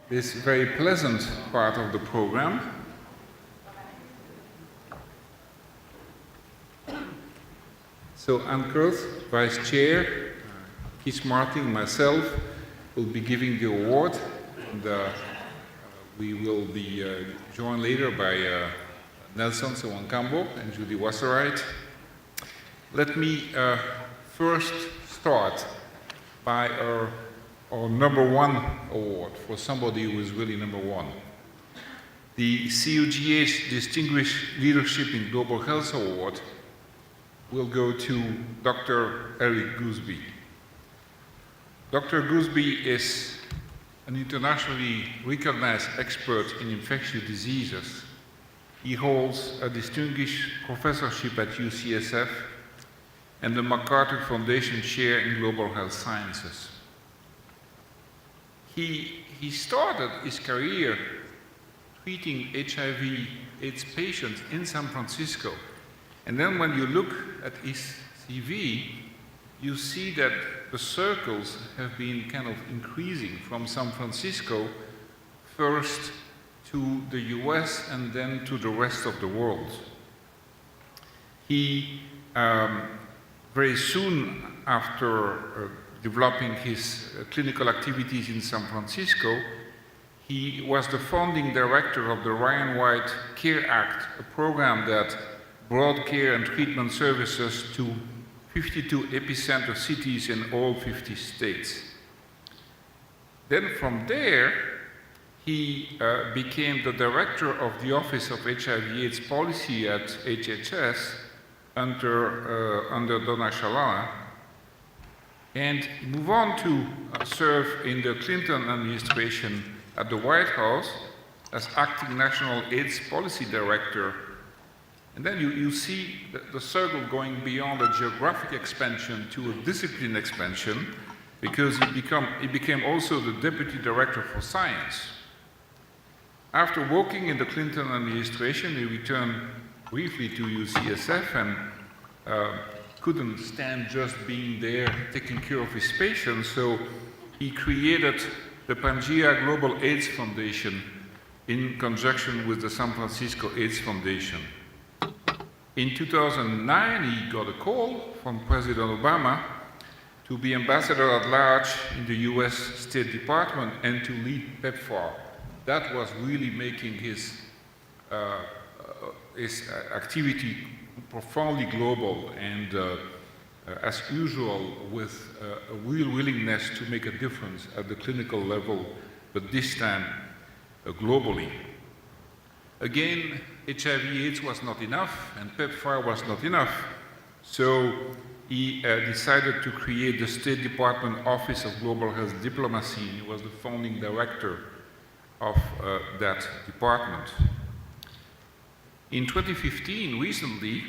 this very pleasant part of the program. So Anne Kurth, Vice Chair, Keith Martin, myself will be giving the award, and we will be joined later by Nelson Sewankambo and Judy Wasserite. Let me first start by our number one award for somebody who is really number one. The CUGH Distinguished Leadership in Global Health Award will go to Dr. Eric Goosby. Dr. Goosby is an internationally recognized expert in infectious diseases. He holds a distinguished professorship at UCSF and the MacArthur Foundation Chair in Global Health Sciences. He started his career treating HIV/AIDS patients in San Francisco. And then when you look at his CV, you see that the circles have been kind of increasing from San Francisco first to the US and then to the rest of the world. He, very soon after developing his clinical activities in San Francisco, he was the founding director of the Ryan White Care Act, a program that brought care and treatment services to 52 epicenter cities in all 50 states. Then from there, he became the director of the Office of HIV/AIDS Policy at HHS under Donna Shalala, and move on to serve in the Clinton administration at the White House as acting National AIDS Policy Director. And then you see the circle going beyond a geographic expansion to a discipline expansion, because he became also the Deputy Director for Science. After working in the Clinton administration, he returned briefly to UCSF and couldn't stand just being there taking care of his patients, so he created the Pangea Global AIDS Foundation in conjunction with the San Francisco AIDS Foundation. In 2009, he got a call from President Obama to be ambassador at large in the US State Department and to lead PEPFAR. That was really making his activity profoundly global and, as usual, with a real willingness to make a difference at the clinical level, but this time globally. Again, HIV/AIDS was not enough, and PEPFAR was not enough, so he decided to create the State Department Office of Global Health Diplomacy. He was the founding director of that department. In 2015, recently,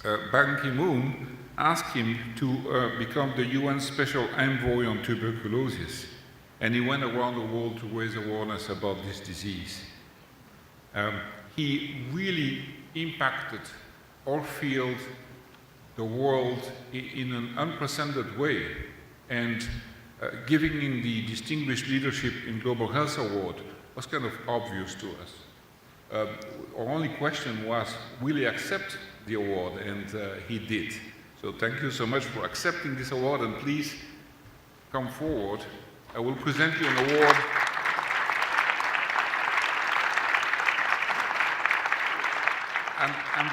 Ban Ki-moon asked him to become the UN Special Envoy on Tuberculosis, and he went around the world to raise awareness about this disease. He really impacted our field, the world, in an unprecedented way, and giving him the Distinguished Leadership in Global Health Award was kind of obvious to us. Our only question was, will he accept the award? And he did. So thank you so much for accepting this award, and please come forward. I will present you an award. I'm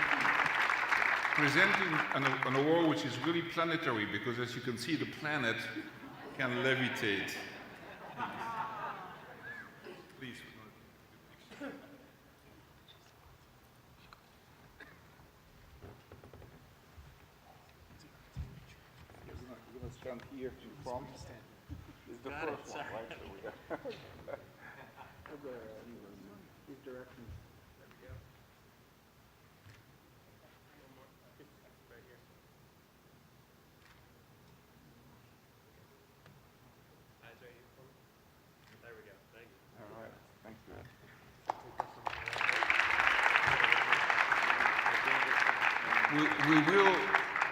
presenting an award which is really planetary, because as you can see, the planet can levitate. Please. You're going to stand here in front. This is the first one, right? These directions.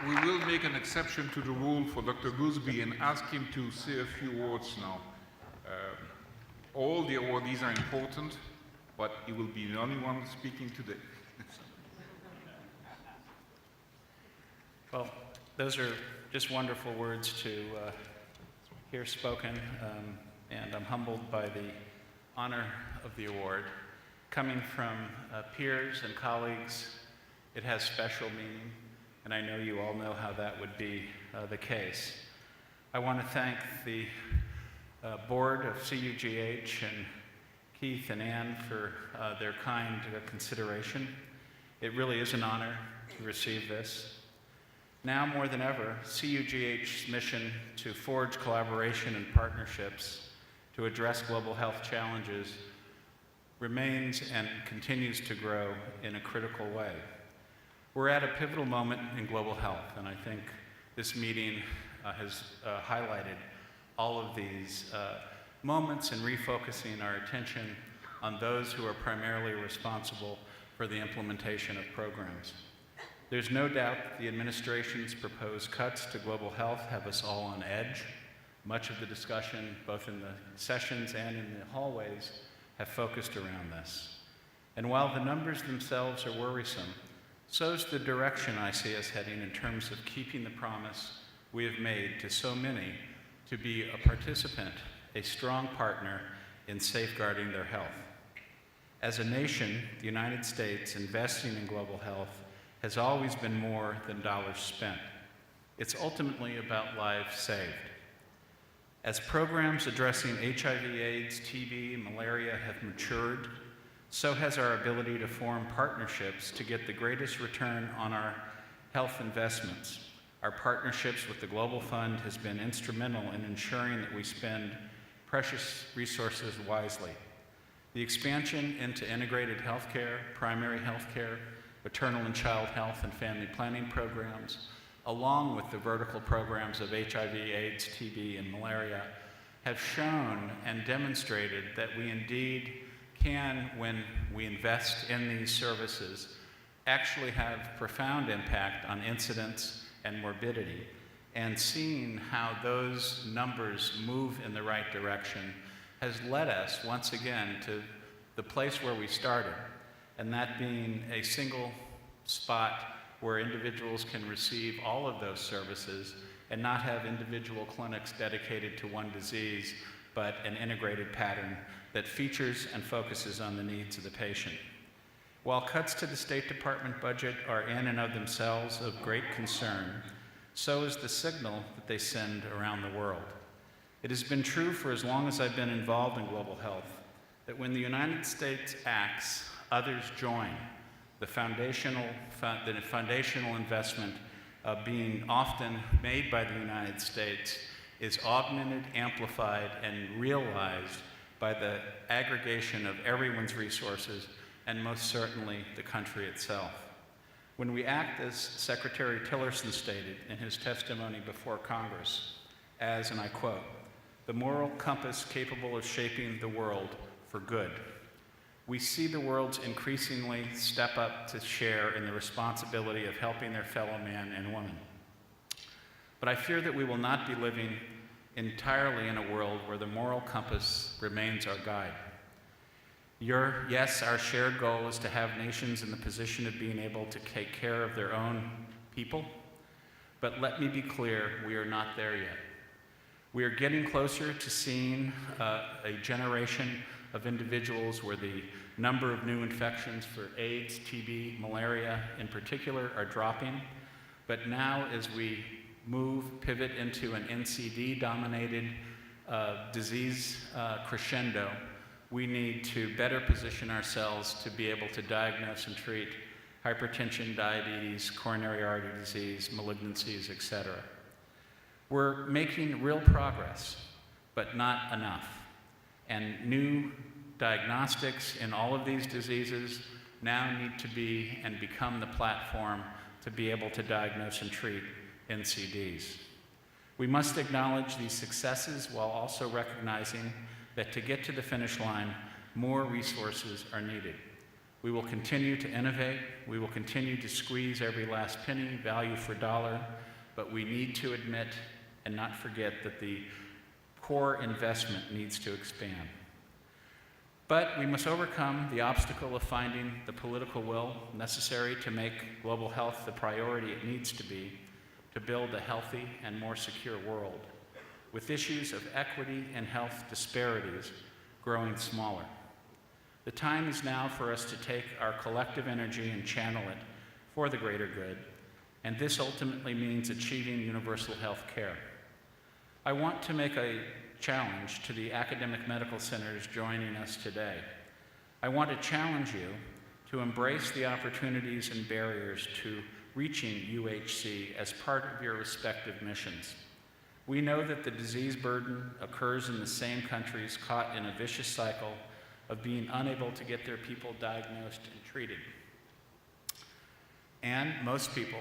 We will make an exception to the rule for Dr. Goosby and ask him to say a few words now. All the awardees are important, but you will be the only one speaking today. Well, those are just wonderful words to hear spoken, and I'm humbled by the honor of the award. Coming from peers and colleagues, it has special meaning, and I know you all know how that would be the case. I want to thank the board of CUGH and Keith and Ann for their kind consideration. It really is an honor to receive this. Now more than ever, CUGH's mission to forge collaboration and partnerships to address global health challenges remains and continues to grow in a critical way. We're at a pivotal moment in global health, and I think this meeting has highlighted all of these moments and refocusing our attention on those who are primarily responsible for the implementation of programs. There's no doubt that the administration's proposed cuts to global health have us all on edge. Much of the discussion, both in the sessions and in the hallways, have focused around this. And while the numbers themselves are worrisome, so's the direction I see us heading in terms of keeping the promise we have made to so many to be a participant, a strong partner in safeguarding their health. As a nation, the United States investing in global health has always been more than dollars spent. It's ultimately about lives saved. As programs addressing HIV/AIDS, TB, malaria have matured, so has our ability to form partnerships to get the greatest return on our health investments. Our partnerships with the Global Fund has been instrumental in ensuring that we spend precious resources wisely. The expansion into integrated healthcare, primary healthcare, maternal and child health and family planning programs, along with the vertical programs of HIV/AIDS, TB, and malaria, have shown and demonstrated that we indeed can, when we invest in these services, actually have profound impact on incidence and morbidity. And seeing how those numbers move in the right direction has led us, once again, to the place where we started, and that being a single spot where individuals can receive all of those services and not have individual clinics dedicated to one disease, but an integrated pattern that features and focuses on the needs of the patient. While cuts to the State Department budget are in and of themselves of great concern, so is the signal that they send around the world. It has been true for as long as I've been involved in global health that when the United States acts, others join. The foundational investment being often made by the United States is augmented, amplified, and realized by the aggregation of everyone's resources, and most certainly the country itself. When we act, as Secretary Tillerson stated in his testimony before Congress, as, and I quote, "the moral compass capable of shaping the world for good," we see the world's increasingly step up to share in the responsibility of helping their fellow man and woman. But I fear that we will not be living entirely in a world where the moral compass remains our guide. Yes, our shared goal is to have nations in the position of being able to take care of their own people, but let me be clear, we are not there yet. We are getting closer to seeing a generation of individuals where the number of new infections for AIDS, TB, malaria in particular are dropping. But now as we pivot into an NCD-dominated disease crescendo, we need to better position ourselves to be able to diagnose and treat hypertension, diabetes, coronary artery disease, malignancies, etc. We're making real progress, but not enough. And new diagnostics in all of these diseases now need to be and become the platform to be able to diagnose and treat NCDs. We must acknowledge these successes while also recognizing that to get to the finish line, more resources are needed. We will continue to innovate, we will continue to squeeze every last penny, value for dollar, but we need to admit and not forget that the core investment needs to expand. But we must overcome the obstacle of finding the political will necessary to make global health the priority it needs to be to build a healthy and more secure world, with issues of equity and health disparities growing smaller. The time is now for us to take our collective energy and channel it for the greater good, and this ultimately means achieving universal health care. I want to make a challenge to the academic medical centers joining us today. I want to challenge you to embrace the opportunities and barriers to reaching UHC as part of your respective missions. We know that the disease burden occurs in the same countries caught in a vicious cycle of being unable to get their people diagnosed and treated. And most people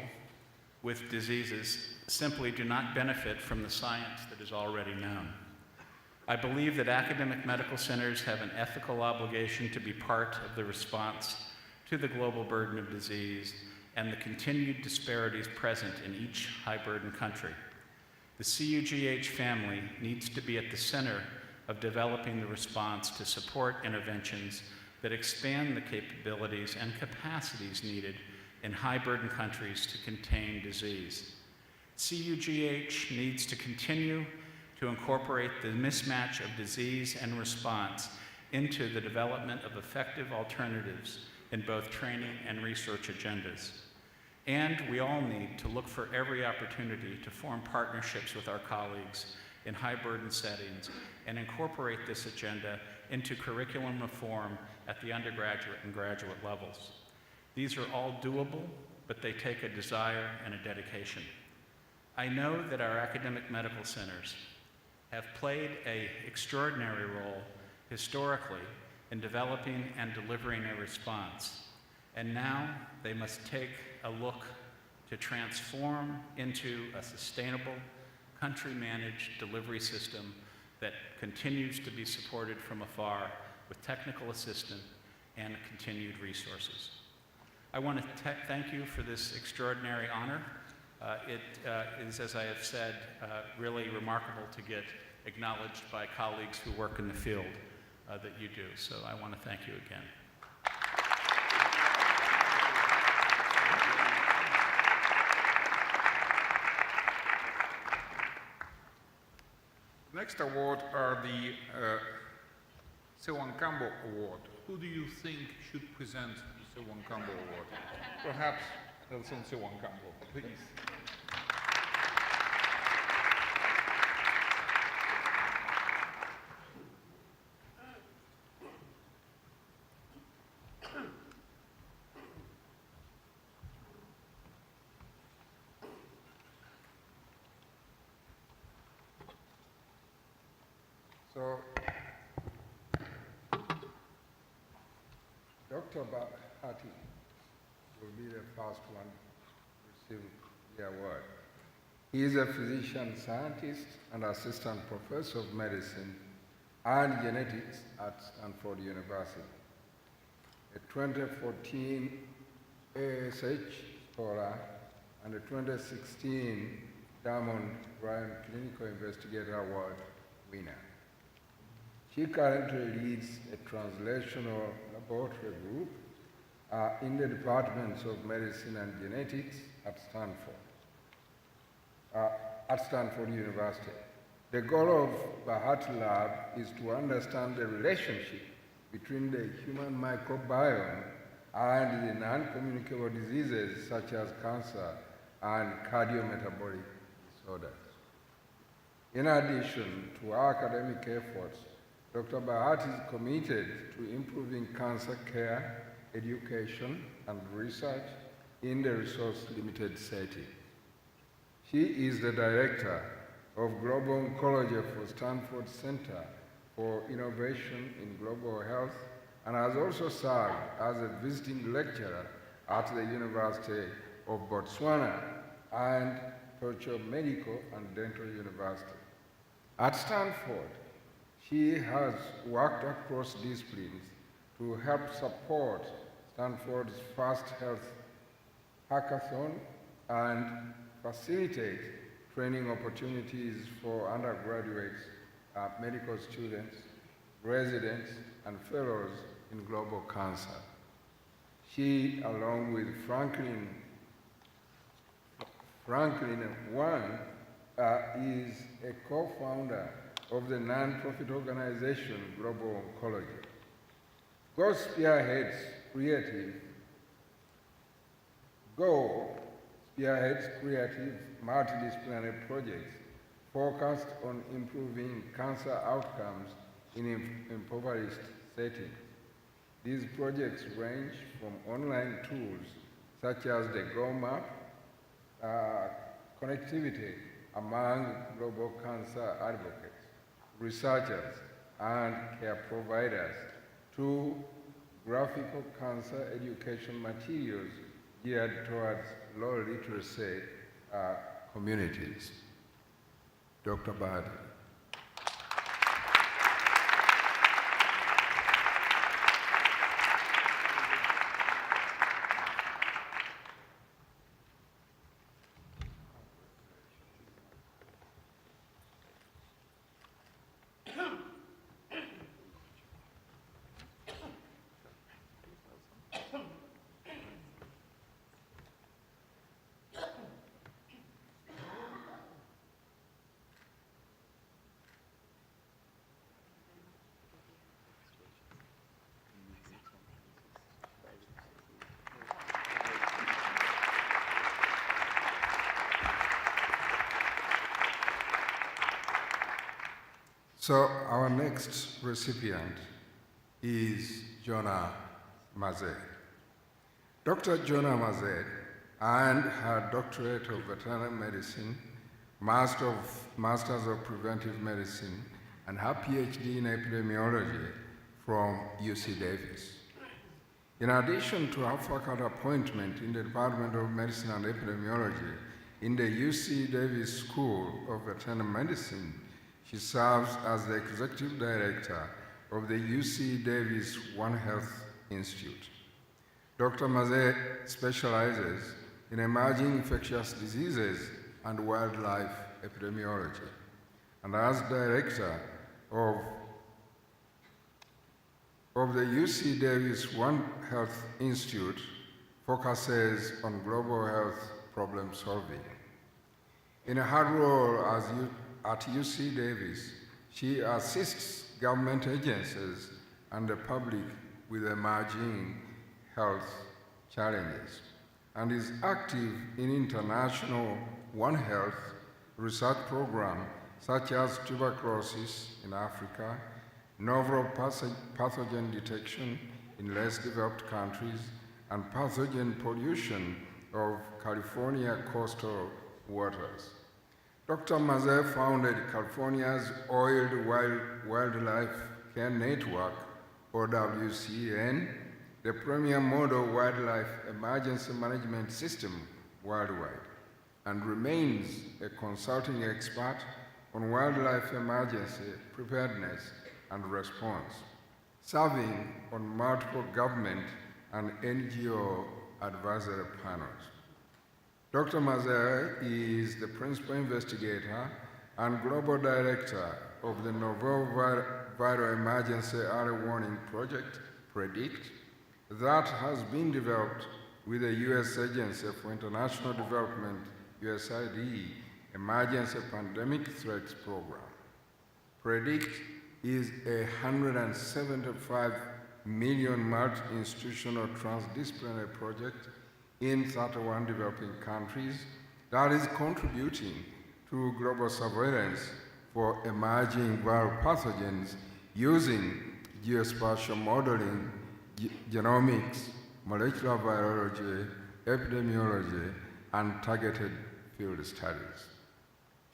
with diseases simply do not benefit from the science that is already known. I believe that academic medical centers have an ethical obligation to be part of the response to the global burden of disease and the continued disparities present in each high-burden country. The CUGH family needs to be at the center of developing the response to support interventions that expand the capabilities and capacities needed in high-burden countries to contain disease. CUGH needs to continue to incorporate the mismatch of disease and response into the development of effective alternatives in both training and research agendas. And we all need to look for every opportunity to form partnerships with our colleagues in high-burden settings and incorporate this agenda into curriculum reform at the undergraduate and graduate levels. These are all doable, but they take a desire and a dedication. I know that our academic medical centers have played an extraordinary role historically in developing and delivering a response. And now they must take a look to transform into a sustainable, country-managed delivery system that continues to be supported from afar with technical assistance and continued resources. I want to thank you for this extraordinary honor. It is, as I have said, really remarkable to get acknowledged by colleagues who work in the field that you do. So I want to thank you again. Next award are the Sewankambo Award. Who do you think should present the Sewankambo Award? Perhaps Nelson Sewankambo, please. So, Dr. Bahati will be the first one to receive the award. He is a physician scientist and assistant professor of medicine and genetics at Stanford University. A 2014 ASH scholar and a 2016 Diamond Bryan Clinical Investigator Award winner. She currently leads a translational laboratory group in the departments of medicine and genetics at Stanford University. The goal of Bahati Lab is to understand the relationship between the human microbiome and the non-communicable diseases such as cancer and cardiometabolic disorders. In addition to our academic efforts, Dr. Bahati is committed to improving cancer care, education, and research in the resource-limited setting. She is the director of Global Oncology for Stanford Center for Innovation in Global Health and has also served as a visiting lecturer at the University of Botswana and Rocha Medical and Dental University. At Stanford, she has worked across disciplines to help support Stanford's first health hackathon and facilitate training opportunities for undergraduate medical students residents, and fellows in global cancer. She, along with Franklin Wang, is a co-founder of the non-profit organization Global Oncology. Go spearheads creative multidisciplinary projects focused on improving cancer outcomes in impoverished settings. These projects range from online tools such as the Go Map, connectivity among global cancer advocates, researchers, and care providers, to graphical cancer education materials geared towards low literacy communities. Dr. Badi. So our next recipient is Jonah Mazet. Dr. Jonah Mazet earned her doctorate of veterinary medicine, Masters of Preventive Medicine, and her PhD in epidemiology from UC Davis. In addition to her faculty appointment in the Department of Medicine and Epidemiology in the UC Davis School of Veterinary Medicine, she serves as the executive director of the UC Davis One Health Institute. Dr. Mazet specializes in emerging infectious diseases and wildlife epidemiology, and as director of the UC Davis One Health Institute, focuses on global health problem solving. In her role at UC Davis, she assists government agencies and the public with emerging health challenges and is active in international One Health research programs such as tuberculosis in Africa, novel pathogen detection in less developed countries, and pathogen pollution of California coastal waters. Dr. Mazet founded California's Oiled Wildlife Care Network, or WCN, the premier model wildlife emergency management system worldwide, and remains a consulting expert on wildlife emergency preparedness and response, serving on multiple government and NGO advisory panels. Dr. Mazet is the principal investigator and global director of the Novel Viral Emergency Early Warning Project, PREDICT, that has been developed with the U.S. Agency for International Development, USAID, Emergency Pandemic Threats Program. PREDICT is a $175 million multi-institutional transdisciplinary project in 31 developing countries that is contributing to global surveillance for emerging viral pathogens using geospatial modeling, genomics, molecular biology, epidemiology, and targeted field studies.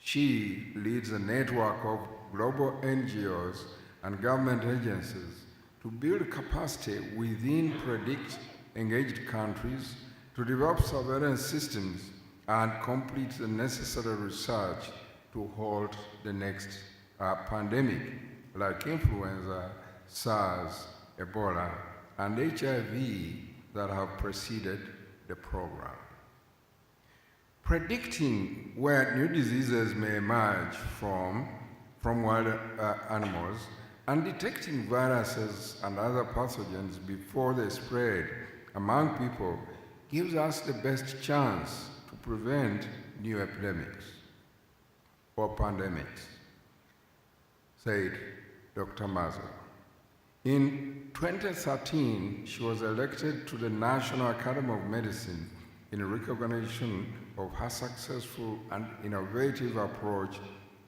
She leads a network of global NGOs and government agencies to build capacity within PREDICT engaged countries to develop surveillance systems and complete the necessary research to halt the next pandemic like influenza, SARS, Ebola, and HIV that have preceded the program. Predicting where new diseases may emerge from wild animals and detecting viruses and other pathogens before they spread among people gives us the best chance to prevent new epidemics or pandemics, said Dr. Mazo. In 2013, she was elected to the National Academy of Medicine in recognition of her successful and innovative approach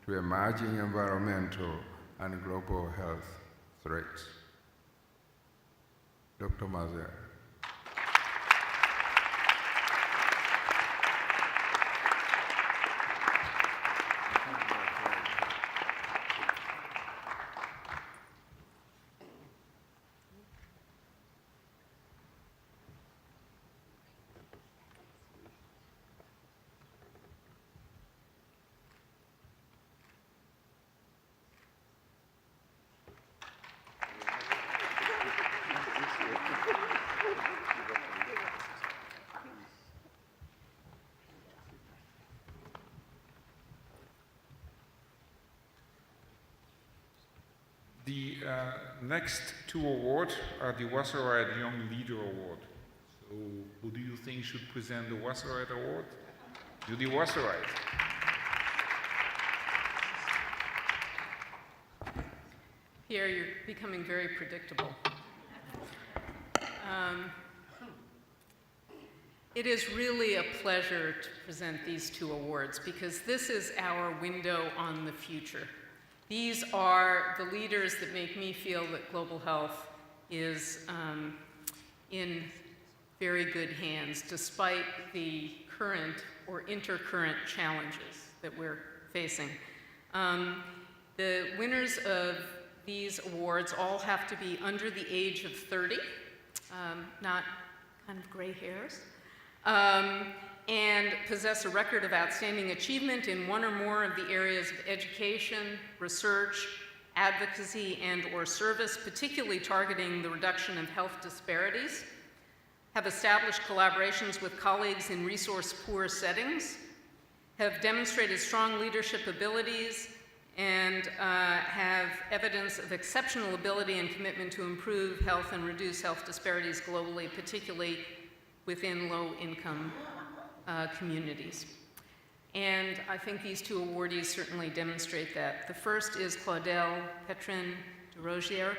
to emerging environmental and global health threats. Dr. Mazo. The next two awards are the Wasserite Young Leader Award. So who do you think should present the Wasserite Award? Judy Wasserite. Pierre, you're becoming very predictable. It is really a pleasure to present these two awards because this is our window on the future. These are the leaders that make me feel that global health is in very good hands, despite the current or intercurrent challenges that we're facing. The winners of these awards all have to be under the age of 30, not kind of gray hairs, and possess a record of outstanding achievement in one or more of the areas of education, research, advocacy, and/or service, particularly targeting the reduction of health disparities, have established collaborations with colleagues in resource-poor settings, have demonstrated strong leadership abilities, and have evidence of exceptional ability and commitment to improve health and reduce health disparities globally, particularly within low-income communities. And I think these two awardees certainly demonstrate that. The first is Claudel Petrin de Rocha,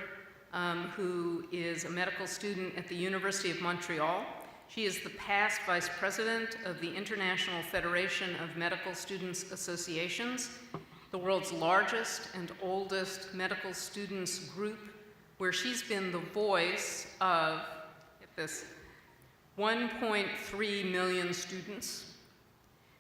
who is a medical student at the University of Montreal. She is the past vice president of the International Federation of Medical Students Associations, the world's largest and oldest medical students group, where she's been the voice of, get this, 1.3 million students.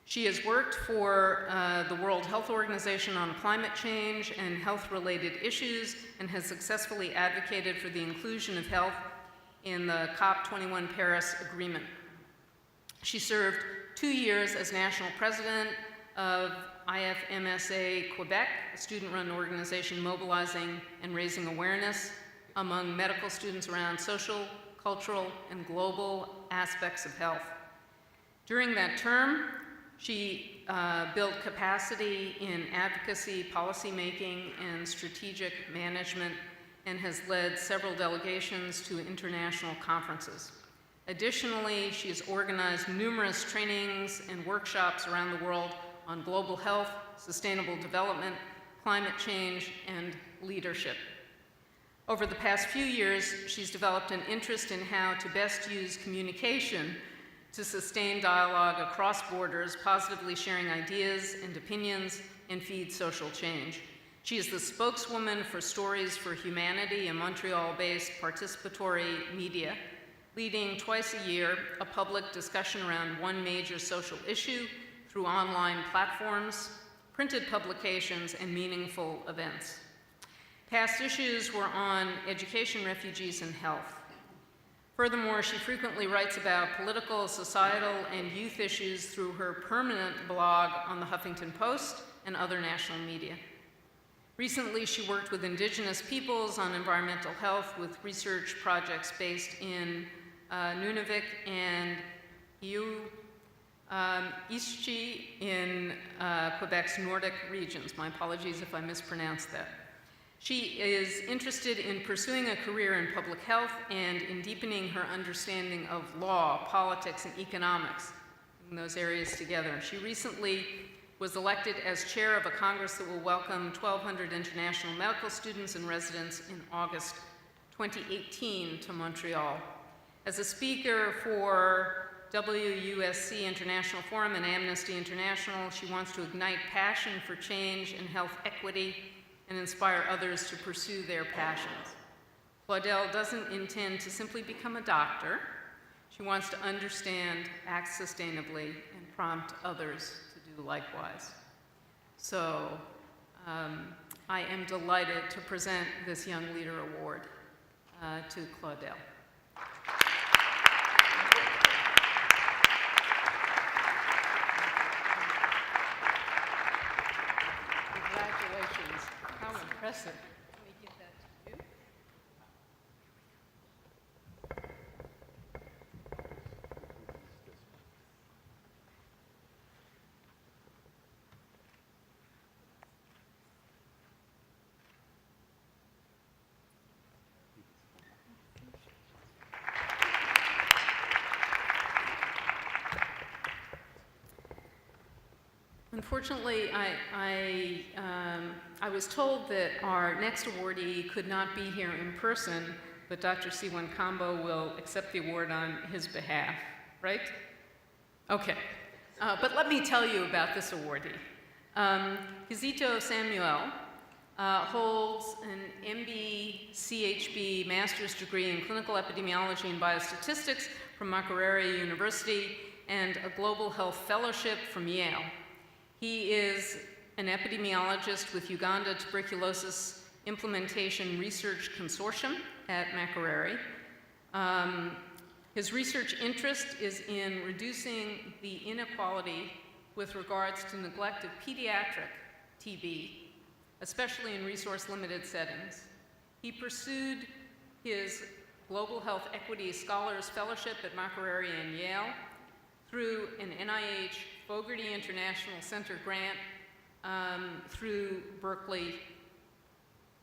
She has worked for the World Health Organization on climate change and health-related issues and has successfully advocated for the inclusion of health in the COP21 Paris Agreement. She served 2 years as national president of IFMSA Quebec, a student-run organization mobilizing and raising awareness among medical students around social, cultural, and global aspects of health. During that term, she built capacity in advocacy, policymaking, and strategic management, and has led several delegations to international conferences. Additionally, she has organized numerous trainings and workshops around the world on global health, sustainable development, climate change, and leadership. Over the past few years, she's developed an interest in how to best use communication to sustain dialogue across borders, positively sharing ideas and opinions, and feed social change. She is the spokeswoman for Stories for Humanity, a Montreal-based participatory media, leading twice a year a public discussion around one major social issue through online platforms, printed publications, and meaningful events. Past issues were on education, refugees, and health. Furthermore, she frequently writes about political, societal, and youth issues through her permanent blog on the Huffington Post and other national media. Recently, she worked with Indigenous peoples on environmental health with research projects based in Nunavik and Ischchi in Quebec's Nordic regions. My apologies if I mispronounced that. She is interested in pursuing a career in public health and in deepening her understanding of law, politics, and economics, in those areas together. She recently was elected as chair of a Congress that will welcome 1,200 international medical students and residents in August 2018 to Montreal. As a speaker for WUSC International Forum and Amnesty International, she wants to ignite passion for change and health equity and inspire others to pursue their passions. Claudel doesn't intend to simply become a doctor. She wants to understand, act sustainably, and prompt others to do likewise. So I am delighted to present this Young Leader Award to Claudel. Congratulations. How impressive. Let me give that to you. Unfortunately, I was told that our next awardee could not be here in person, but Dr. Siwan Kambo will accept the award on his behalf, right? Okay. But let me tell you about this awardee. Kizito Samuel holds an MB CHB master's degree in clinical epidemiology and biostatistics from Makerere University and a global health fellowship from Yale. He is an epidemiologist with Uganda Tuberculosis Implementation Research Consortium at Makerere. His research interest is in reducing the inequality with regards to neglect of pediatric TB, especially in resource-limited settings. He pursued his Global Health Equity Scholars Fellowship at Makerere and Yale through an NIH Fogarty International Center grant through Berkeley.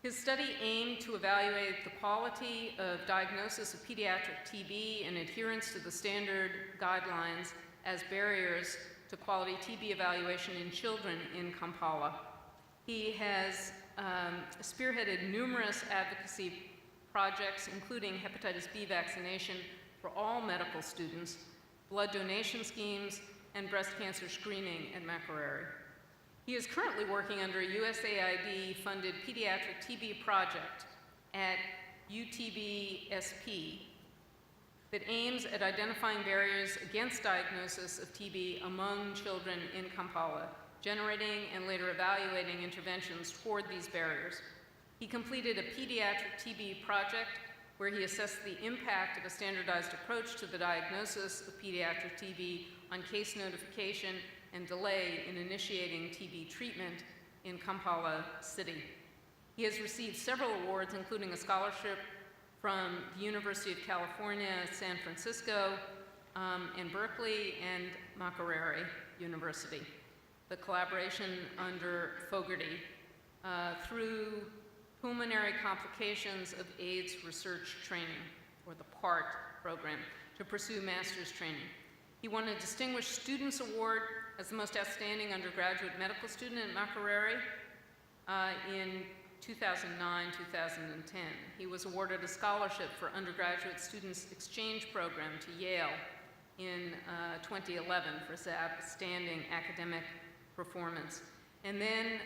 His study aimed to evaluate the quality of diagnosis of pediatric TB and adherence to the standard guidelines as barriers to quality TB evaluation in children in Kampala. He has spearheaded numerous advocacy projects, including hepatitis B vaccination for all medical students, blood donation schemes, and breast cancer screening at Makerere. He is currently working under a USAID-funded pediatric TB project at UTB-SP that aims at identifying barriers against diagnosis of TB among children in Kampala, generating and later evaluating interventions toward these barriers. He completed a pediatric TB project where he assessed the impact of a standardized approach to the diagnosis of pediatric TB on case notification and delay in initiating TB treatment in Kampala City. He has received several awards, including a scholarship from the University of California, San Francisco, and Berkeley, and Makerere University. The collaboration under Fogarty through Pulmonary Complications of AIDS Research Training, or the PART program, to pursue master's training. He won a Distinguished Students Award as the most outstanding undergraduate medical student at Makerere in 2009-2010. He was awarded a scholarship for undergraduate students exchange program to Yale in 2011 for his outstanding academic performance. And then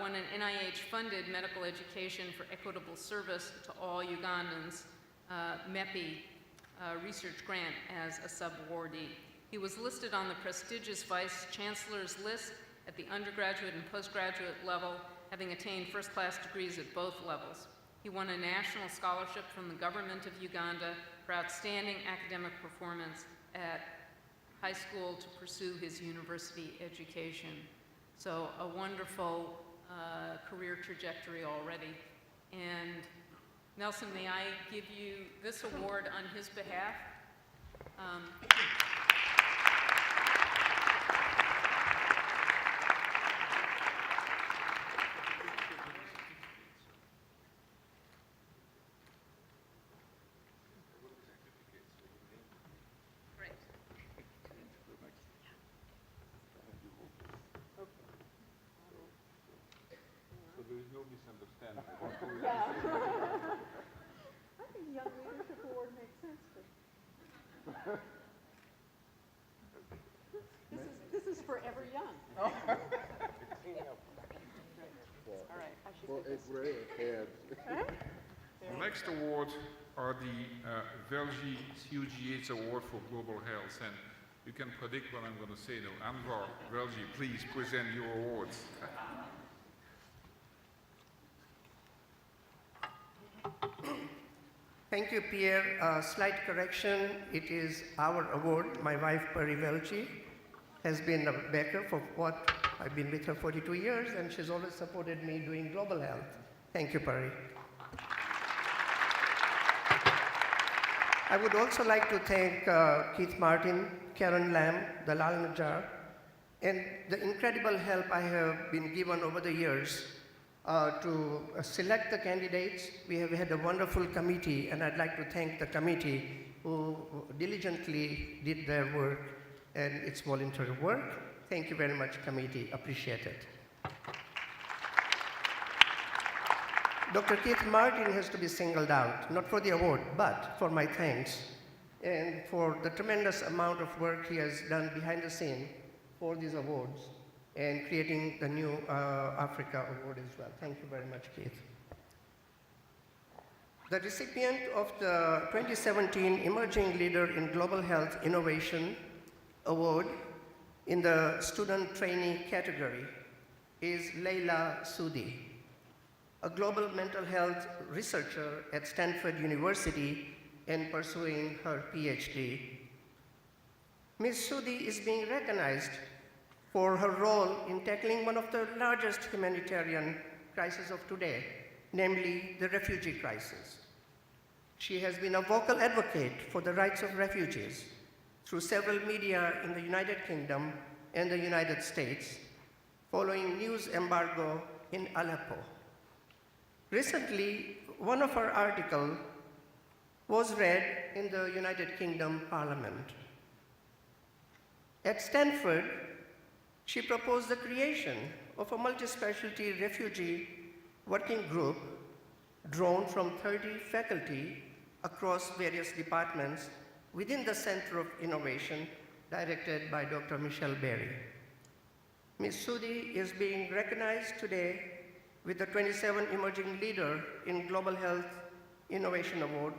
won an NIH-funded medical education for equitable service to all Ugandans, MEPI research grant as a sub-awardee. He was listed on the prestigious Vice Chancellor's list at the undergraduate and postgraduate level, having attained first-class degrees at both levels. He won a national scholarship from the government of Uganda for outstanding academic performance at high school to pursue his university education. So a wonderful career trajectory already. And Nelson, may I give you this award on his behalf? Yeah. I think Young Leadership Award makes sense, but this is forever young. All right, I should For get a this. gray head. The next award are the Velji CUGH Award for Global Health, and you can predict what I'm going to say now. Anvar Velji, please present your awards. Thank you, Pierre. Slight correction, it is our award. My wife, Pari Velji, has been a backer for what? I've been with her 42 years, and she's always supported me doing global health. Thank you, Pari. I would also like to thank Keith Martin, Karen Lamb, Dalal Najjar, and the incredible help I have been given over the years to select the candidates. We have had a wonderful committee, and I'd like to thank the committee who diligently did their work, and it's voluntary work. Thank you very much, committee. Appreciate it. Dr. Keith Martin has to be singled out, not for the award, but for my thanks and for the tremendous amount of work he has done behind the scene for these awards and creating the new Africa Award as well. Thank you very much, Keith. The recipient of the 2017 Emerging Leader in Global Health Innovation Award in the student trainee category is Leila Sudi, a global mental health researcher at Stanford University and pursuing her PhD. Ms. Sudi is being recognized for her role in tackling one of the largest humanitarian crises of today, namely the refugee crisis. She has been a vocal advocate for the rights of refugees through several media in the United Kingdom and the United States, following news embargo in Aleppo. Recently, one of her articles was read in the United Kingdom Parliament. At Stanford, she proposed the creation of a multi-specialty refugee working group drawn from 30 faculty across various departments within the Center of Innovation directed by Dr. Michelle Berry. Ms. Sudi is being recognized today with the 27 Emerging Leader in Global Health Innovation Award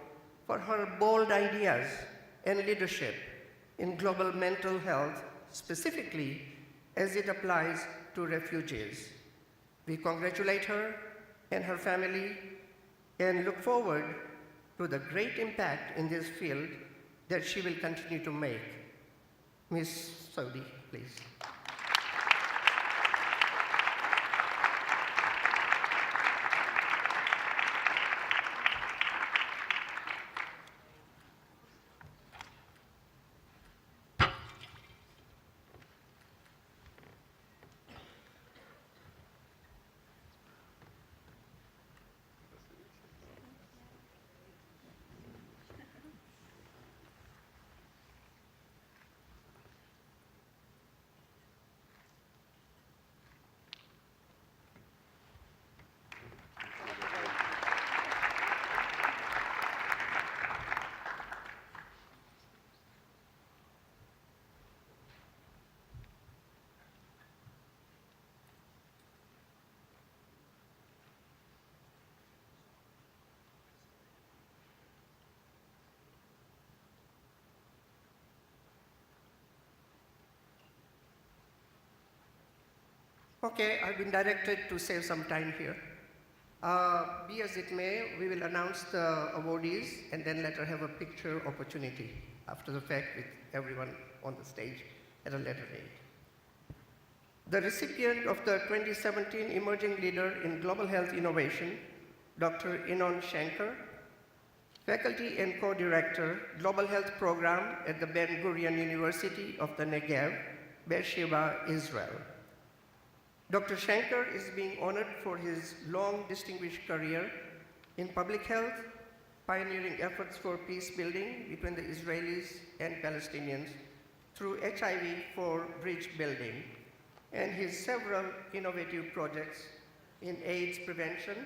for her bold ideas and leadership in global mental health, specifically as it applies to refugees. We congratulate her and her family and look forward to the great impact in this field that she will continue to make. Ms. Sudi, please. Okay, I've been directed to save some time here. Be as it may, we will announce the awardees and then later have a picture opportunity after the fact with everyone on the stage at a later date. The recipient of the 2017 Emerging Leader in Global Health Innovation, Dr. Inon Shankar, faculty and co-director, Global Health Program at the Ben Gurion University of the Negev, Beersheba, Israel. Dr. Shankar is being honored for his long, distinguished career in public health, pioneering efforts for peace building between the Israelis and Palestinians through HIV for bridge building, and his several innovative projects in AIDS prevention,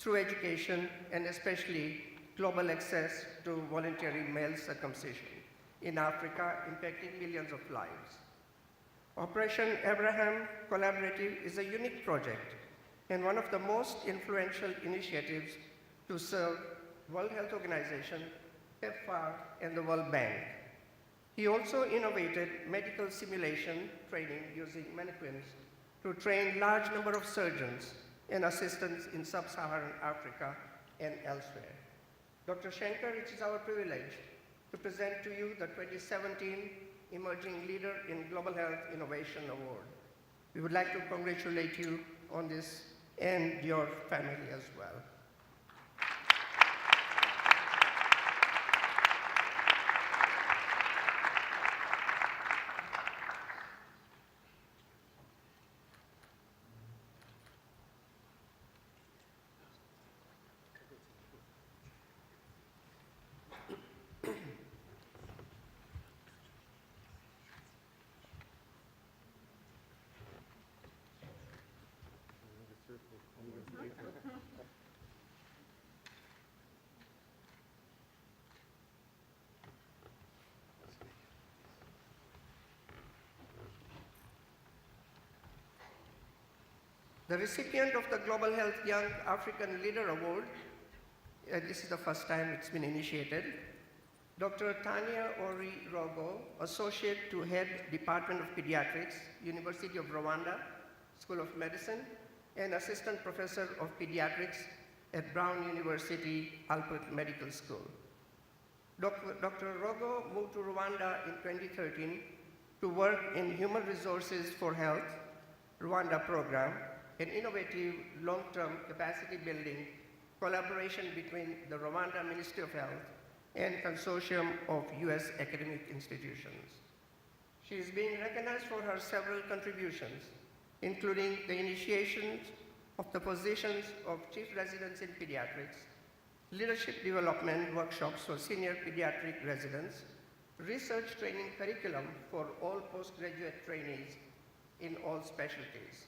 through education and especially global access to voluntary male circumcision in Africa, impacting millions of lives. Operation Abraham Collaborative is a unique project and one of the most influential initiatives to serve World Health Organization, PEPFAR, and the World Bank. He also innovated medical simulation training using mannequins to train large number of surgeons and assistants in sub-Saharan Africa and elsewhere. Dr. Schenker, it is our privilege to present to you the 2017 Emerging Leader in Global Health Innovation Award. We would like to congratulate you on this and your family as well. The recipient of the Global Health Young African Leader Award, this is the first time it's been initiated, Dr. Tanya Ori Rogo, Associate to Head Department of Pediatrics, University of Rwanda, School of Medicine, and Assistant Professor of Pediatrics at Brown University, Alpert Medical School. Dr. Rogo moved to Rwanda in 2013 to work in Human Resources for Health, Rwanda program, an innovative long-term capacity building collaboration between the Rwanda Ministry of Health and consortium of US academic institutions. She is being recognized for her several contributions, including the initiations of the positions of chief residents in pediatrics, leadership development workshops for senior pediatric residents, research training curriculum for all postgraduate trainees in all specialties.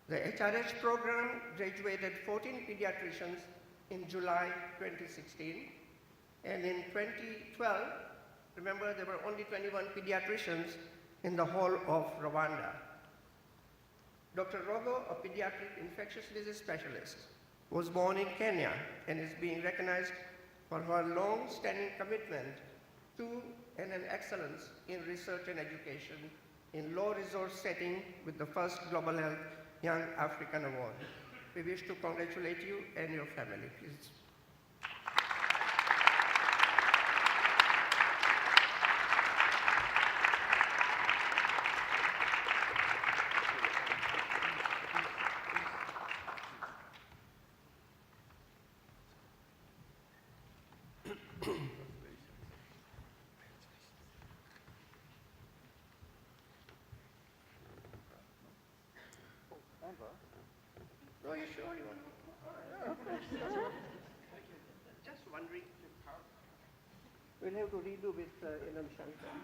The HRH program graduated 14 pediatricians in July 2016, and in 2012, remember there were only 21 pediatricians in the whole of Rwanda. Dr. Rogo, a pediatric infectious disease specialist, was born in Kenya and is being recognized for her long-standing commitment to and an excellence in research and education in low-resource setting with the first Global Health Young African Award. We wish to congratulate you and your family, please. No, you sure you want to? Just wondering. We'll have to redo with Ilam Shankar.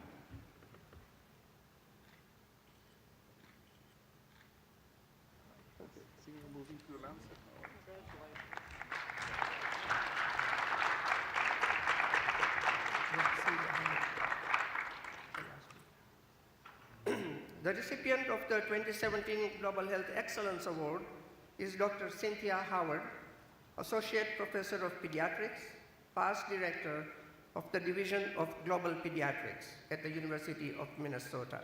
The recipient of the 2017 Global Health Excellence Award is Dr. Cynthia Howard, Associate Professor of Pediatrics, past Director of the Division of Global Pediatrics at the University of Minnesota.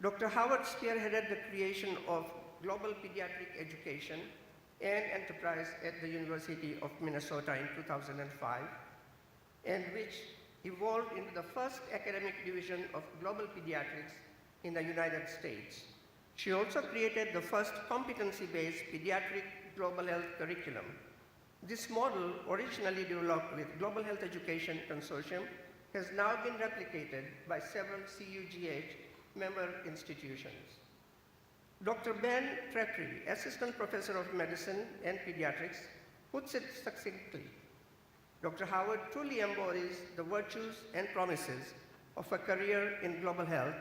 Dr. Howard spearheaded the creation of Global Pediatric Education and Enterprise at the University of Minnesota in 2005, and which evolved into the first academic division of Global Pediatrics in the United States. She also created the first competency-based pediatric global health curriculum. This model, originally developed with Global Health Education Consortium, has now been replicated by several CUGH member institutions. Dr. Ben Petrin, Assistant Professor of Medicine and Pediatrics, puts it succinctly. Dr. Howard truly embodies the virtues and promises of a career in global health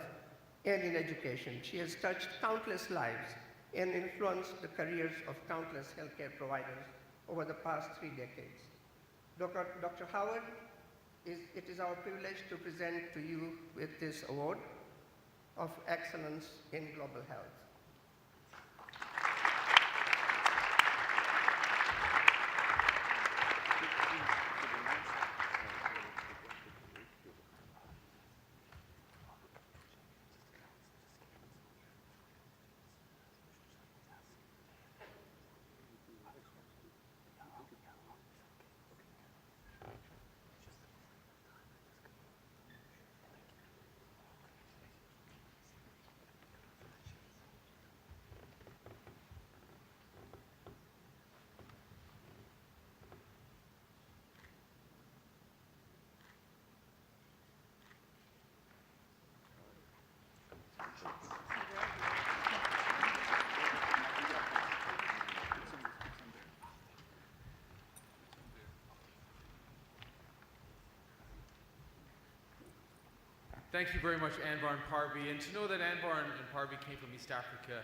and in education. She has touched countless lives and influenced the careers of countless healthcare providers over the past 3 decades. Dr. Howard, it is our privilege to present to you with this award of excellence in global health. Thank you very much, Anwar and Parvi. And to know that Anwar and Parvi came from East Africa,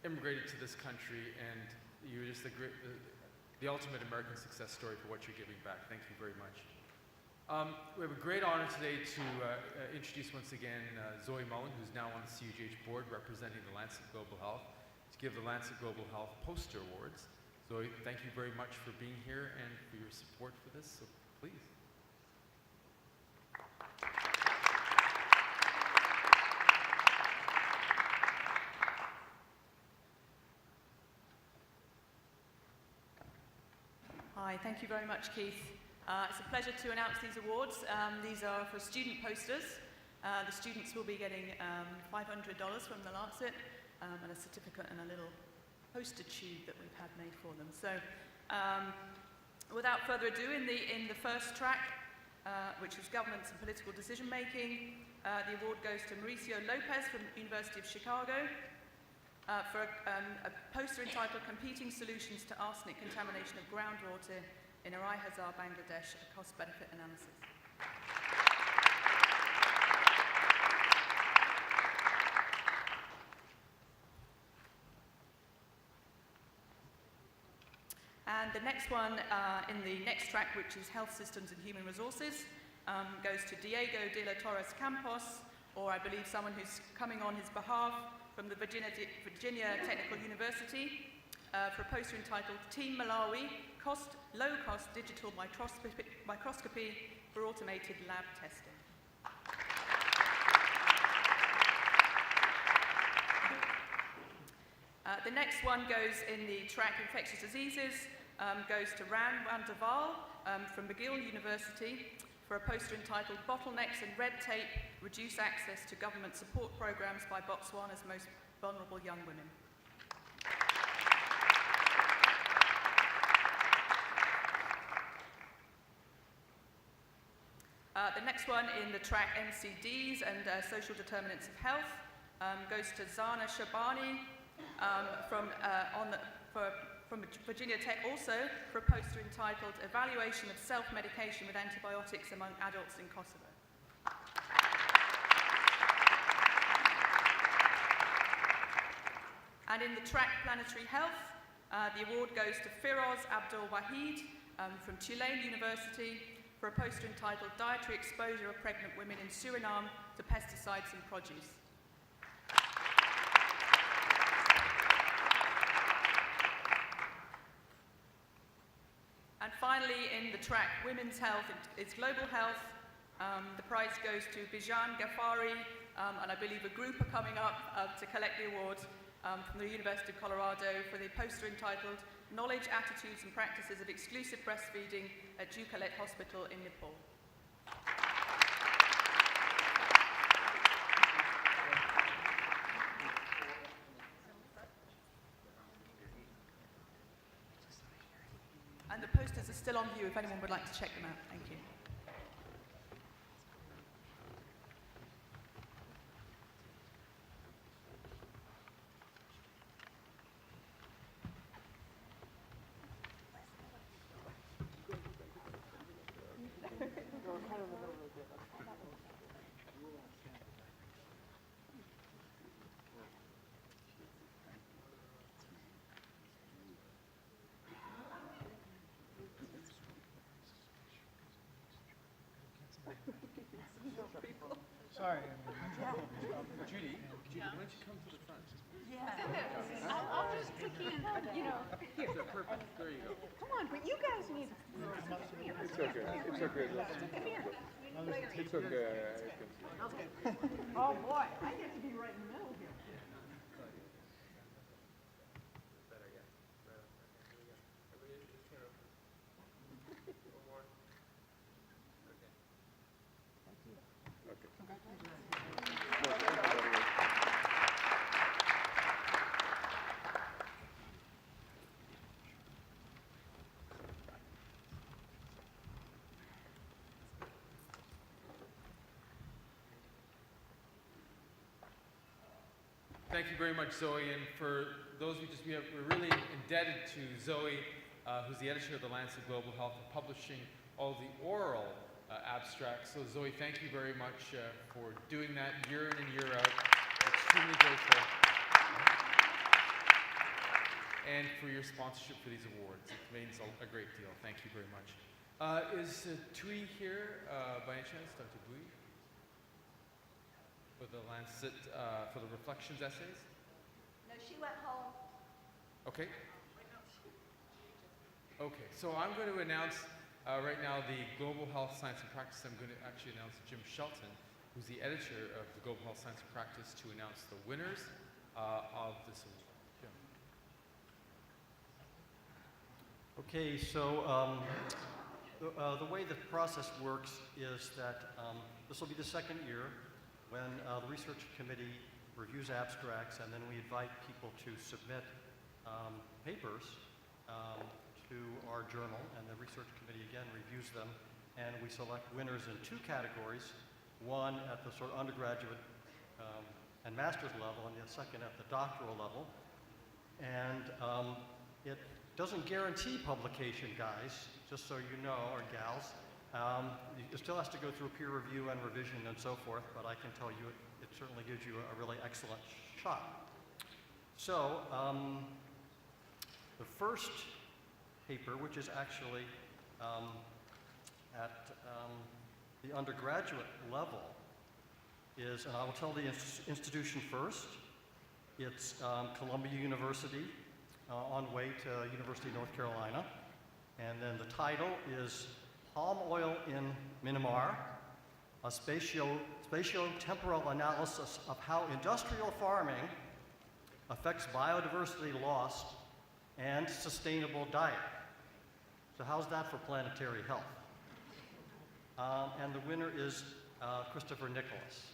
immigrated to this country, and you're just the ultimate American success story for what you're giving back. Thank you very much. We have a great honor today to introduce once again Zoe Mullen, who's now on the CUGH board representing the Lancet Global Health, to give the Lancet Global Health Poster Awards. Zoe, thank you very much for being here and for your support for this, so please. Hi, thank you very much, Keith. It's a pleasure to announce these awards. These are for student posters. The students will be getting $500 from the Lancet and a certificate and a little poster tube that we've had made for them. So, without further ado, in the first track, which is governance and political decision making, the award goes to Mauricio Lopez from the University of Chicago. For a poster entitled Competing Solutions to Arsenic Contamination of Groundwater in Arai Hazar, Bangladesh, a cost-benefit analysis. And the next one in the next track, which is Health Systems and Human Resources, goes to Diego de la Torres Campos, or I believe someone who's coming on his behalf, from the Virginia Technical University for a poster entitled Team Malawi, Low-Cost Digital Microscopy for Automated Lab Testing. The next one goes in the track Infectious Diseases, goes to Ran van der Waal from McGill University for a poster entitled Bottlenecks and Red Tape Reduce Access to Government Support Programs by Botswana's Most Vulnerable Young Women. The next one in the track NCDs and Social Determinants of Health goes to Zana Shabani from Virginia Tech, also for a poster entitled Evaluation of Self-Medication with Antibiotics Among Adults in Kosovo. And in the track Planetary Health, the award goes to Firoz Abdul Wahid from Tulane University for a poster entitled Dietary Exposure of Pregnant Women in Suriname to Pesticides in Produce. And finally, in the track Women's Health is Global Health, the prize goes to Bijan Ghaffari, and I believe a group are coming up to collect the award from the University of Colorado for the poster entitled Knowledge, Attitudes and Practices of Exclusive Breastfeeding at Jukalet Hospital in Nepal. And the posters are still on view if anyone would like to check them out. Thank you. Sorry. Judy, why don't you come to the front? I'll just kick in, you know, here. Perfect. There you go. Come on, but you guys need. Come here. It's okay. It's okay. Come here. It's okay. Oh, boy, I get to be right in the middle here. Thank you very much, Zoe. And for those of you we're really indebted to Zoe, who's the editor of the Lancet Global Health, for publishing all the oral abstracts. So Zoe, thank you very much for doing that year in and year out. Extremely grateful. And for your sponsorship for these awards. It means a great deal. Thank you very much. Is Tui here by any chance, Dr. Bui? For the Lancet, for the Reflections essays? No, she went home. Okay. Okay, so I'm going to announce right now the Global Health Science and Practice. I'm going to actually announce Jim Shelton, who's the editor of the Global Health Science and Practice, to announce the winners of this award. Jim. Okay, so the way the process works is that this will be the second year when the research committee reviews abstracts, and then we invite people to submit papers to our journal, and the research committee again reviews them, and we select winners in two categories, one at the sort of undergraduate and master's level, and the second at the doctoral level. And it doesn't guarantee publication, guys, just so you know, or gals. It still has to go through peer review and revision and so forth, but I can tell you it certainly gives you a really excellent shot. So, the first paper, which is actually at the undergraduate level, is, and I will tell the institution first, it's Columbia University on way to University of North Carolina, and then the title is Palm Oil in Myanmar, a spatio-temporal analysis of how industrial farming affects biodiversity loss and sustainable diet. So how's that for planetary health? And the winner is Christopher Nicholas.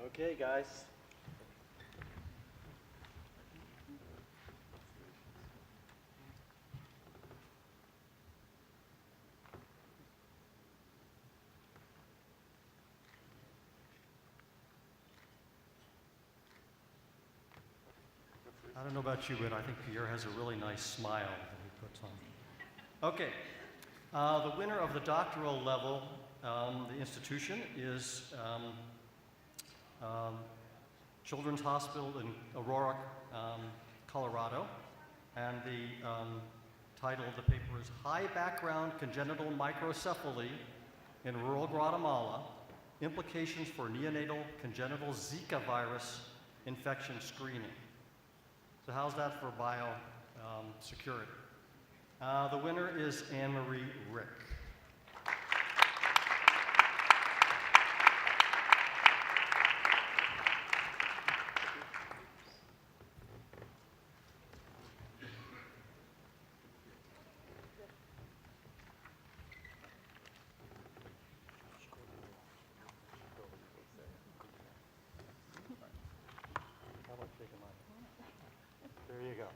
Okay, guys. I don't know about you, but I think Pierre has a really nice smile that he puts on. Okay. The winner of the doctoral level, the institution, is Children's Hospital in Aurora, Colorado, and the title of the paper is High Background Congenital Microcephaly in Rural Guatemala, Implications for Neonatal Congenital Zika Virus Infection Screening. So how's that for biosecurity? The winner is Anne-Marie Rick. There you go.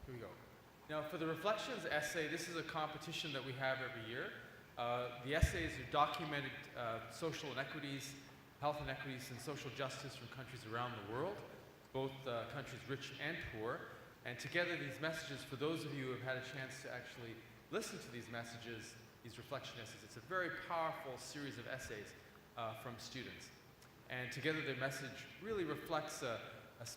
Here we go. Now, for the Reflections essay, this is a competition that we have every year. The essays are documented social inequities, health inequities, and social justice from countries around the world, both countries rich and poor. And together these messages, for those of you who have had a chance to actually listen to these messages, these reflection essays, it's a very powerful series of essays from students. And together their message really reflects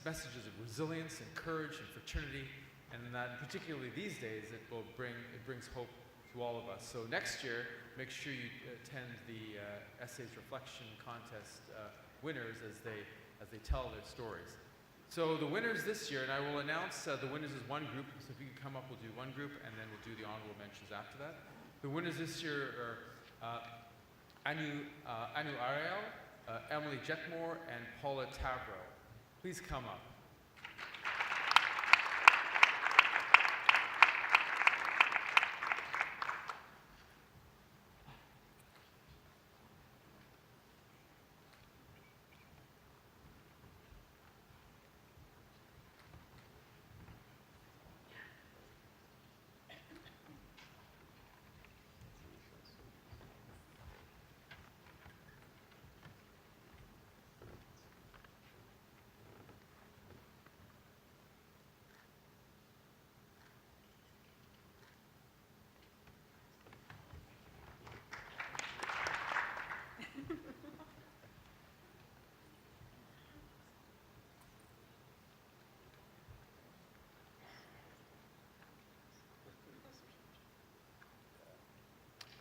messages of resilience and courage and fraternity, and that particularly these days it brings hope to all of us. So next year, make sure you attend the Essays Reflection Contest winners as they tell their stories. So the winners this year, and I will announce the winners as one group, so if you can come up, we'll do one group, and then we'll do the honorable mentions after that. The winners this year are Anu Ariel, Emily Jetmore, and Paula Tavro. Please come up.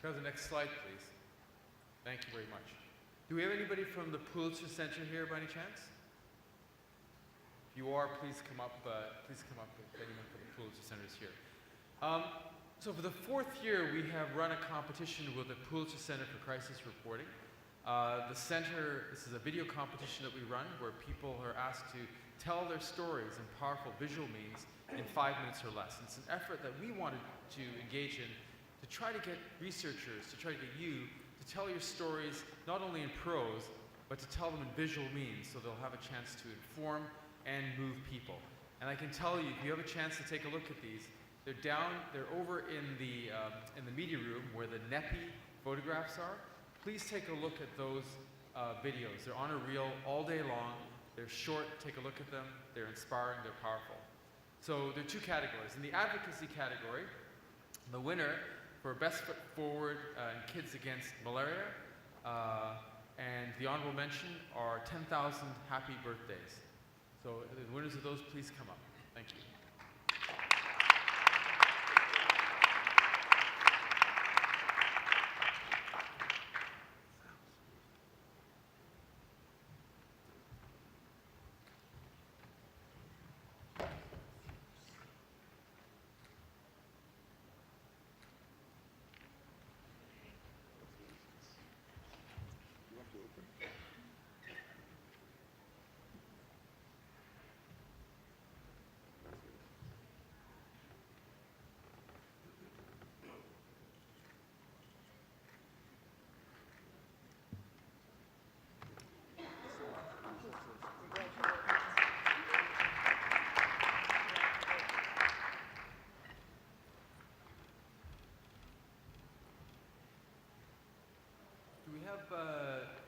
Go to the next slide, please. Thank you very much. Do we have anybody from the Pulitzer Center here by any chance? If you are, please come up if anyone from the Pulitzer Center is here. So for the 4th year, we have run a competition with the Pulitzer Center for Crisis Reporting. The center, this is a video competition that we run where people are asked to tell their stories in powerful visual means in 5 minutes or less. It's an effort that we wanted to engage in to try to get researchers, to try to get you to tell your stories not only in prose, but to tell them in visual means so they'll have a chance to inform and move people. And I can tell you, if you have a chance to take a look at these, they're over in the media room where the NEPI photographs are. Please take a look at those videos. They're on a reel all day long. They're short, take a look at them. They're inspiring, they're powerful. So there are 2 categories. In the advocacy category, the winner for Best Foot Forward in Kids Against Malaria and the honorable mention are 10,000 happy birthdays. So the winners of those, please come up. Thank you.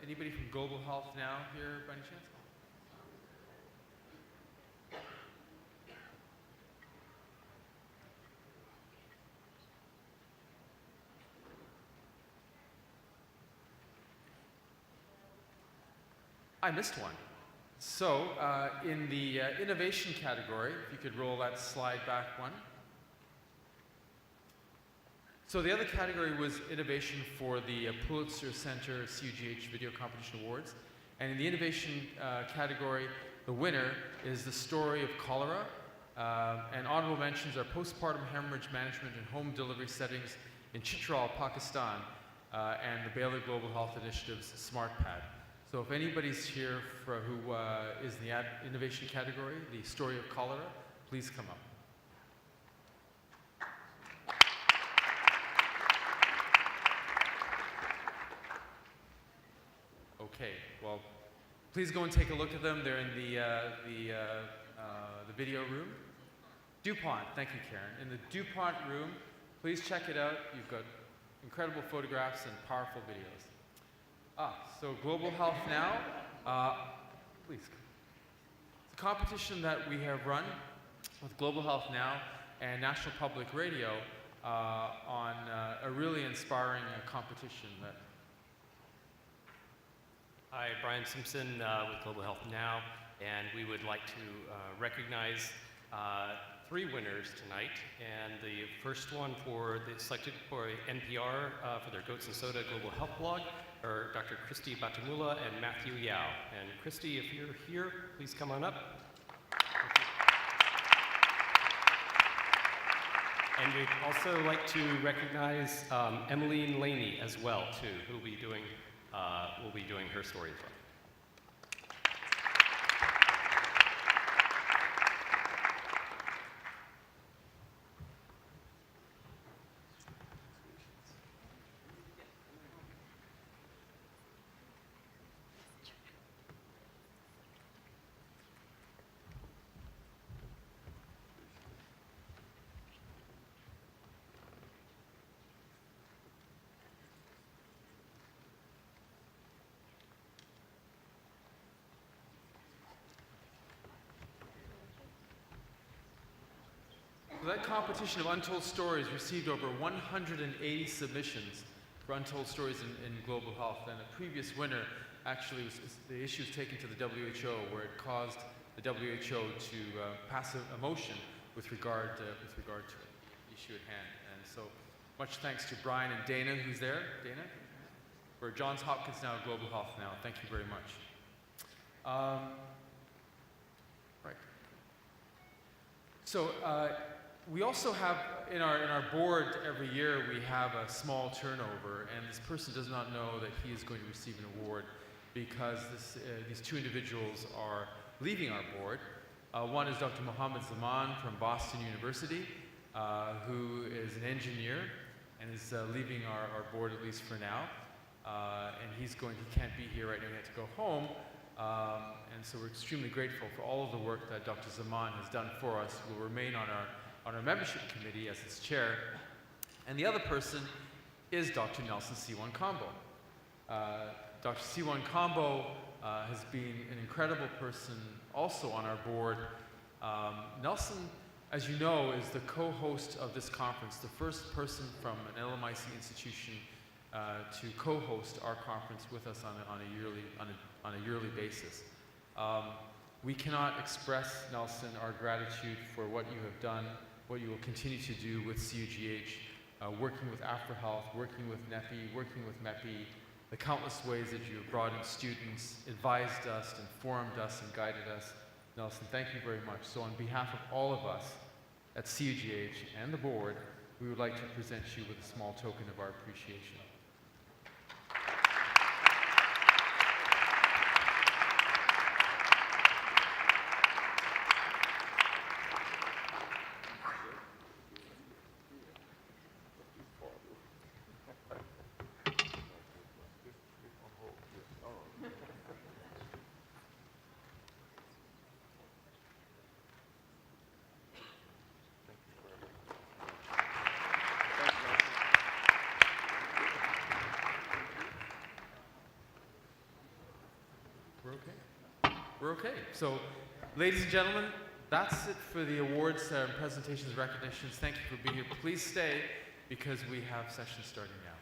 Anybody from Global Health Now here by any chance? I missed one. So in the innovation category, if you could roll that slide back one. So the other category was innovation for the Pulitzer Center CUGH Video Competition Awards. And in the innovation category, the winner is the story of cholera. And honorable mentions are postpartum hemorrhage management in home delivery settings in Chitral, Pakistan, and the Baylor Global Health Initiative's SmartPad. So if anybody's here who is in the innovation category, the story of cholera, please come up. Okay, well, please go and take a look at them. They're in the video room. DuPont, thank you, Karen. In the DuPont room, please check it out. You've got incredible photographs and powerful videos. So Global Health Now, please. It's a competition that we have run with Global Health Now and National Public Radio on a really inspiring competition. Hi, Brian Simpson with Global Health Now, and we would like to recognize 3 winners tonight. And the first one selected for NPR for their Goats and Soda Global Health blog are Dr. Christy Batamula and Matthew Yao. And Christy, if you're here, please come on up. And we'd also like to recognize Emmeline Laney as well, too, who will be doing her story as well. That competition of Untold Stories received over 180 submissions for Untold Stories in Global Health, and a previous winner actually was the issue was taken to the WHO, where it caused the WHO to pass a motion with regard to the issue at hand. And so, much thanks to Brian and Dana, who's there. Dana, for Johns Hopkins Now, Global Health Now. Thank you very much. Right. So. We also have, in our board every year, we have a small turnover, and this person does not know that he is going to receive an award because these 2 individuals are leaving our board. One is Dr. Mohammed Zaman from Boston University, who is an engineer and is leaving our board, at least for now. And he can't be here right now, he had to go home. And so we're extremely grateful for all of the work that Dr. Zaman has done for us. He will remain on our membership committee as its chair. And the other person is Dr. Nelson Siwan Kambo. Dr. Siwan Kambo has been an incredible person also on our board. Nelson, as you know, is the co-host of this conference, the first person from an LMIC institution to co-host our conference with us on a yearly basis. We cannot express, Nelson, our gratitude for what you have done, what you will continue to do with CUGH, working with AfroHealth, working with NEPI, working with MEPI, the countless ways that you have brought in students, advised us, informed us, and guided us. Nelson, thank you very much. So on behalf of all of us at CUGH and the board, we would like to present you with a small token of our appreciation. We're okay. So, ladies and gentlemen, that's it for the awards, presentations, recognitions. Thank you for being here. Please stay because we have sessions starting now.